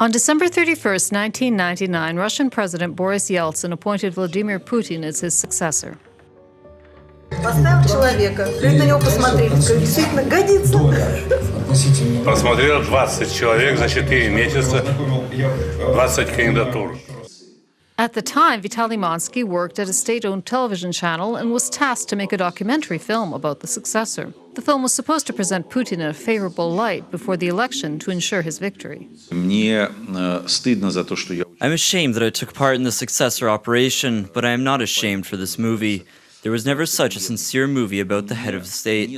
On December 31st, 1999, Russian President Boris Yeltsin appointed Vladimir Putin as his successor. Поставил человека, как на него посмотреть, действительно годится. Посмотрел 20 человек за 4 месяца, 20 кандидатур. At the time, Vitaliy Manskyi worked at a state-owned television channel and was tasked to make a documentary film about the successor. The film was supposed to present Putin in a favorable light before the election to ensure his victory. I'm ashamed that I took part in the successor operation, but I am not ashamed for this movie. There was never such a sincere movie about the head of the state.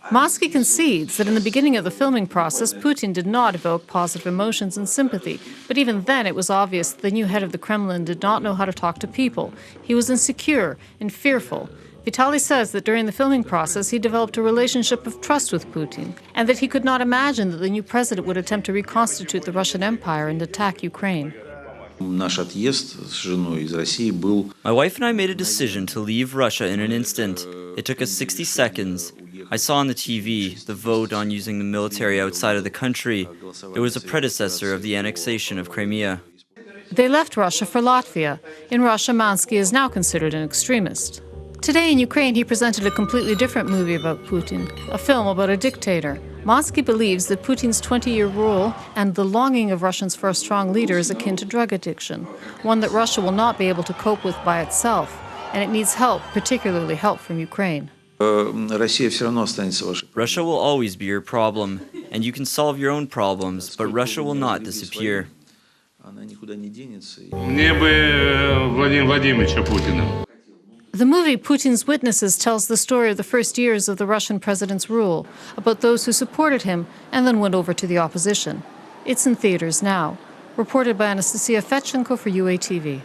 Manskyi concedes that in the beginning of the filming process, Putin did not evoke positive emotions and sympathy. But even then, it was obvious that the new head of the Kremlin did not know how to talk to people. He was insecure and fearful. Vitaliy says that during the filming process, he developed a relationship of trust with Putin, and that he could not imagine that the new president would attempt to reconstitute the Russian Empire and attack Ukraine. My wife and I made a decision to leave Russia in an instant. It took us 60 seconds. I saw on the TV the vote on using the military outside of the country. It was a predecessor of the annexation of Crimea. They left Russia for Latvia. In Russia, Manskyi is now considered an extremist. Today in Ukraine, he presented a completely different movie about Putin, a film about a dictator. Manskyi believes that Putin's 20-year rule and the longing of Russians for a strong leader is akin to drug addiction, one that Russia will not be able to cope with by itself, and it needs help, particularly help from Ukraine. Russia will always be your problem, and you can solve your own problems, but Russia will not disappear. The movie Putin's Witnesses tells the story of the first years of the Russian president's rule, about those who supported him and then went over to the opposition. It's in theaters now. Reported by Anastasia Fetchenko for UATV.